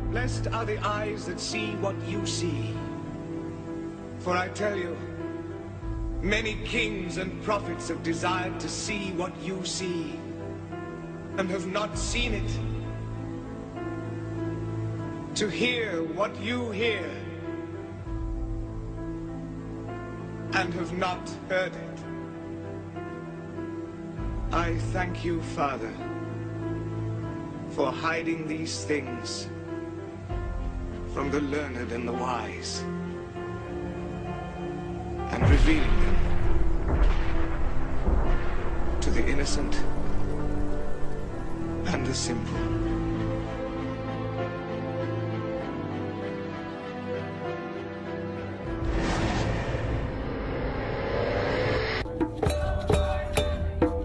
Blessed are the eyes that see what you see. For I tell you, many kings and prophets have desired to see what you see, and have not seen it. To hear what you hear, and have not heard it. I thank you, Father, for hiding these things from the learned and the wise, and revealing them to the innocent and the simple.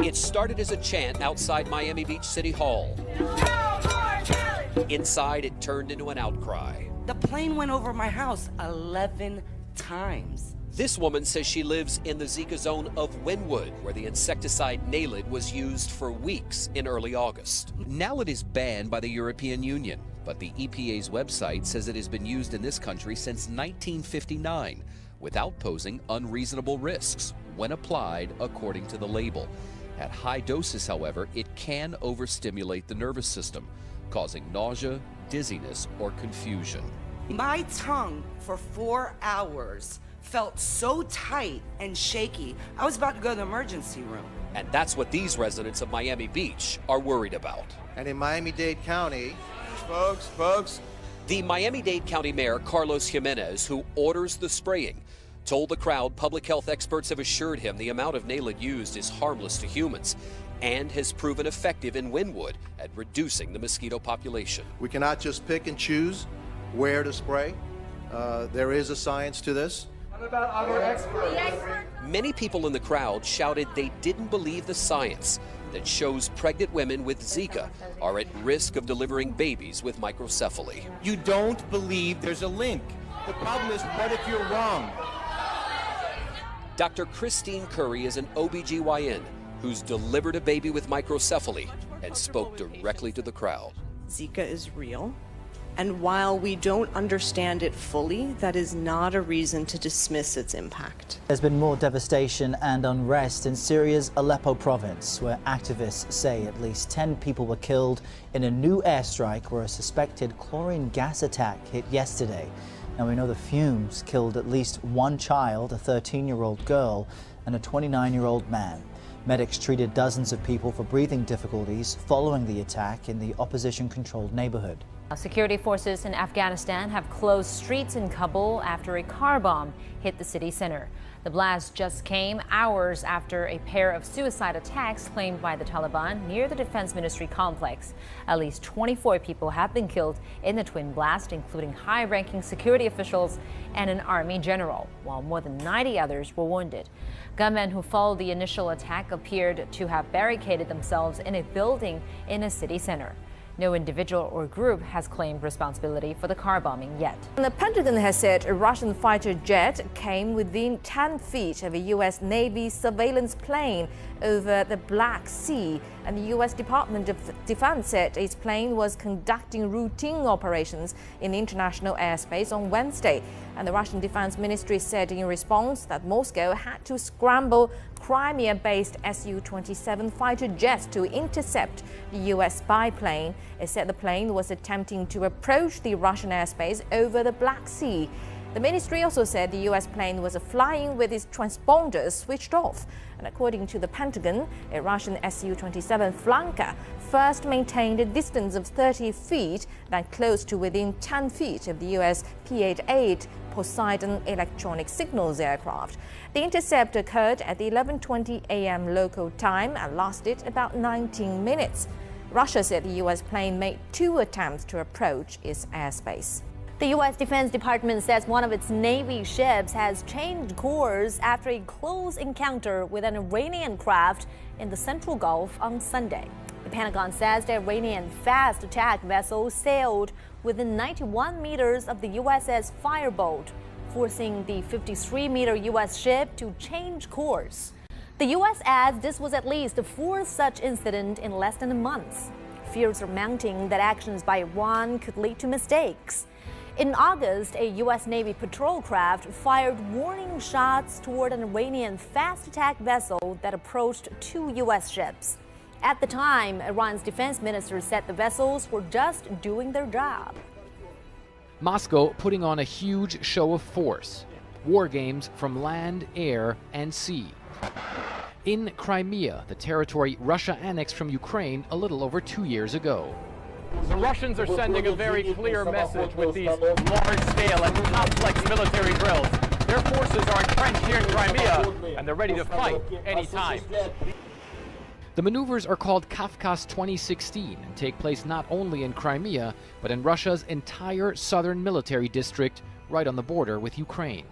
It started as a chant outside Miami Beach City Hall. Inside, it turned into an outcry. The plane went over my house 11 times. This woman says she lives in the Zika zone of Wynwood, where the insecticide Naled was used for weeks in early August. Naled is banned by the European Union, but the EPA's website says it has been used in this country since 1959 without posing unreasonable risks when applied according to the label. At high doses, however, it can overstimulate the nervous system, causing nausea, dizziness, or confusion. My tongue for 4 hours felt so tight and shaky, I was about to go to the emergency room. And that's what these residents of Miami Beach are worried about. And in Miami-Dade County, folks. The Miami-Dade County Mayor, Carlos Jimenez, who orders the spraying, told the crowd public health experts have assured him the amount of Naled used is harmless to humans and has proven effective in Wynwood at reducing the mosquito population. We cannot just pick and choose where to spray. There is a science to this. What about other experts? Many people in the crowd shouted they didn't believe the science that shows pregnant women with Zika are at risk of delivering babies with microcephaly. You don't believe there's a link. The problem is, what if you're wrong? Dr. Christine Curry is an OBGYN who's delivered a baby with microcephaly and spoke directly to the crowd. Zika is real, and while we don't understand it fully, that is not a reason to dismiss its impact. There's been more devastation and unrest in Syria's Aleppo province, where activists say at least 10 people were killed in a new airstrike where a suspected chlorine gas attack hit yesterday. Now we know the fumes killed at least one child, a 13-year-old girl, and a 29-year-old man. Medics treated dozens of people for breathing difficulties following the attack in the opposition-controlled neighborhood. Security forces in Afghanistan have closed streets in Kabul after a car bomb hit the city center. The blast just came hours after a pair of suicide attacks claimed by the Taliban near the Defense Ministry complex. At least 24 people have been killed in the twin blast, including high-ranking security officials and an army general, while more than 90 others were wounded. Gunmen who followed the initial attack appeared to have barricaded themselves in a building in a city center. No individual or group has claimed responsibility for the car bombing yet. The Pentagon has said a Russian fighter jet came within 10 feet of a U.S. Navy surveillance plane over the Black Sea, and the U.S. Department of Defense said its plane was conducting routine operations in international airspace on Wednesday. And the Russian Defense Ministry said in response that Moscow had to scramble Crimea-based Su-27 fighter jets to intercept the U.S. spy plane. It said the plane was attempting to approach the Russian airspace over the Black Sea. The ministry also said the U.S. plane was flying with its transponders switched off. And according to the Pentagon, a Russian Su-27 flanker first maintained a distance of 30 feet, then close to within 10 feet of the U.S. P-8A Poseidon electronic signals aircraft. The intercept occurred at 11:20 a.m. local time and lasted about 19 minutes. Russia said the U.S. plane made 2 attempts to approach its airspace. The U.S. Defense Department says one of its Navy ships has changed course after a close encounter with an Iranian craft in the Central Gulf on Sunday. The Pentagon says the Iranian fast attack vessel sailed within 91 meters of the USS Firebolt, forcing the 53-meter U.S. ship to change course. The U.S. adds this was at least the 4th such incident in less than a month. fears are mounting that actions by Iran could lead to mistakes. In August, a U.S. Navy patrol craft fired warning shots toward an Iranian fast attack vessel that approached 2 U.S. ships. At the time, Iran's defense minister said the vessels were just doing their job. Moscow putting on a huge show of force. War games from land, air, and sea. In Crimea, the territory Russia annexed from Ukraine a little over 2 years ago. The Russians are sending a very clear message with these large-scale and complex military drills. Their forces are entrenched here in Crimea, and they're ready to fight anytime. The maneuvers are called Kafkas 2016 and take place not only in Crimea, but in Russia's entire southern military district right on the border with Ukraine.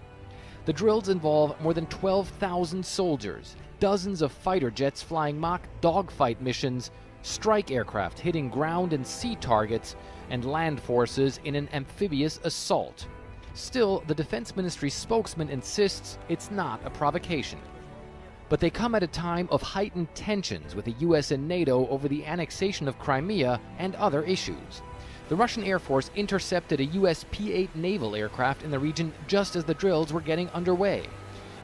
The drills involve more than 12,000 soldiers, dozens of fighter jets flying mock dogfight missions, strike aircraft hitting ground and sea targets, and land forces in an amphibious assault. Still, the Defense Ministry spokesman insists it's not a provocation. But they come at a time of heightened tensions with the US and NATO over the annexation of Crimea and other issues. The Russian Air Force intercepted a US P-8 naval aircraft in the region just as the drills were getting underway.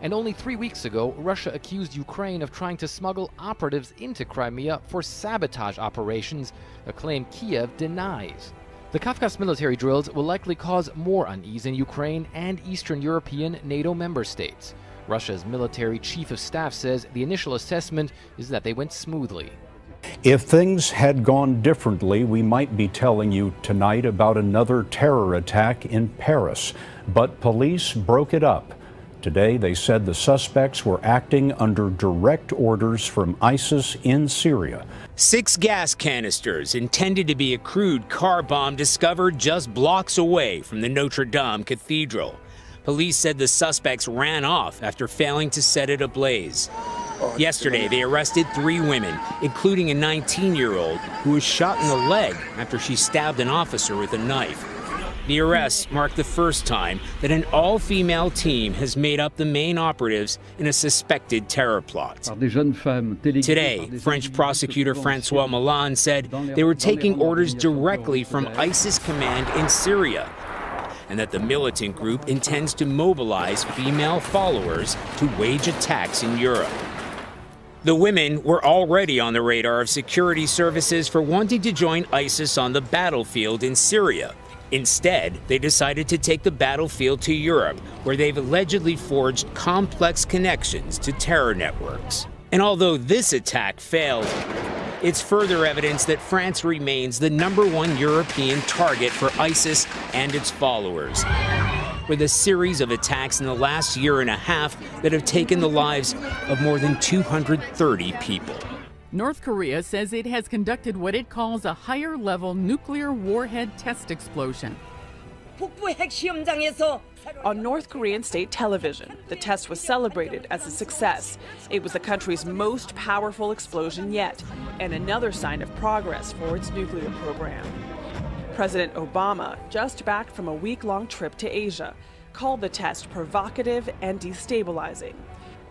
And only 3 weeks ago, Russia accused Ukraine of trying to smuggle operatives into Crimea for sabotage operations, a claim Kiev denies. The Kafkas military drills will likely cause more unease in Ukraine and Eastern European NATO member states. Russia's military chief of staff says the initial assessment is that they went smoothly. If things had gone differently, we might be telling you tonight about another terror attack in Paris. But police broke it up. Today, they said the suspects were acting under direct orders from ISIS in Syria. 6 gas canisters intended to be a crude car bomb discovered just blocks away from the Notre Dame Cathedral. Police said the suspects ran off after failing to set it ablaze. Yesterday, they arrested 3 women, including a 19-year-old who was shot in the leg after she stabbed an officer with a knife. The arrests mark the first time that an all-female team has made up the main operatives in a suspected terror plot. Today, French prosecutor Francois Milan said they were taking orders directly from ISIS command in Syria, and that the militant group intends to mobilize female followers to wage attacks in Europe. The women were already on the radar of security services for wanting to join ISIS on the battlefield in Syria. Instead, they decided to take the battlefield to Europe, where they've allegedly forged complex connections to terror networks. And although this attack failed, it's further evidence that France remains the #1 European target for ISIS and its followers, with a series of attacks in the last year and a half that have taken the lives of more than 230 people. North Korea says it has conducted what it calls a higher-level nuclear warhead test explosion. On North Korean state television, the test was celebrated as a success. It was the country's most powerful explosion yet, and another sign of progress for its nuclear program. President Obama, just back from a week-long trip to Asia, called the test provocative and destabilizing.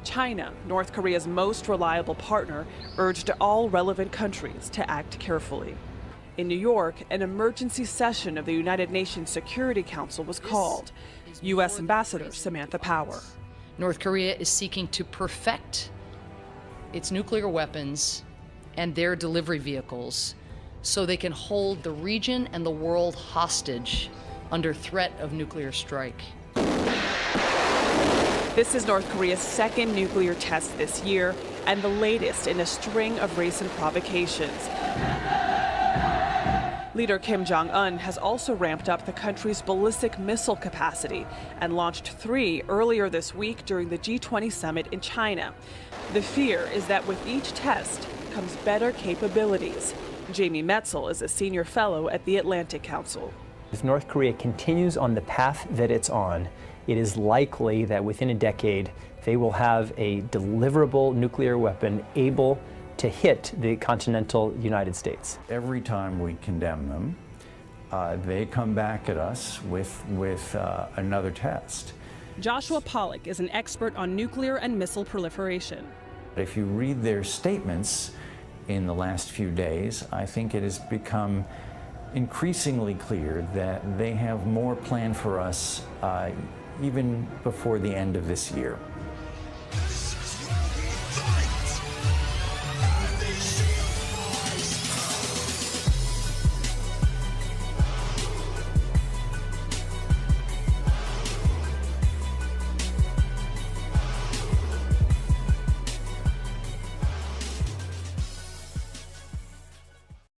China, North Korea's most reliable partner, urged all relevant countries to act carefully. In New York, an emergency session of the United Nations Security Council was called. U.S. Ambassador Samantha Power. North Korea is seeking to perfect its nuclear weapons and their delivery vehicles so they can hold the region and the world hostage under threat of nuclear strike. This is North Korea's second nuclear test this year and the latest in a string of recent provocations. Leader Kim Jong-un has also ramped up the country's ballistic missile capacity and launched 3 earlier this week during the G20 summit in China. The fear is that with each test comes better capabilities. Jamie Metzel is a senior fellow at the Atlantic Council. If North Korea continues on the path that it's on, it is likely that within a decade they will have a deliverable nuclear weapon able to hit the continental United States. Every time we condemn them, they come back at us with another test. Joshua Pollack is an expert on nuclear and missile proliferation. If you read their statements, in the last few days, I think it has become increasingly clear that they have more planned for us even before the end of this year.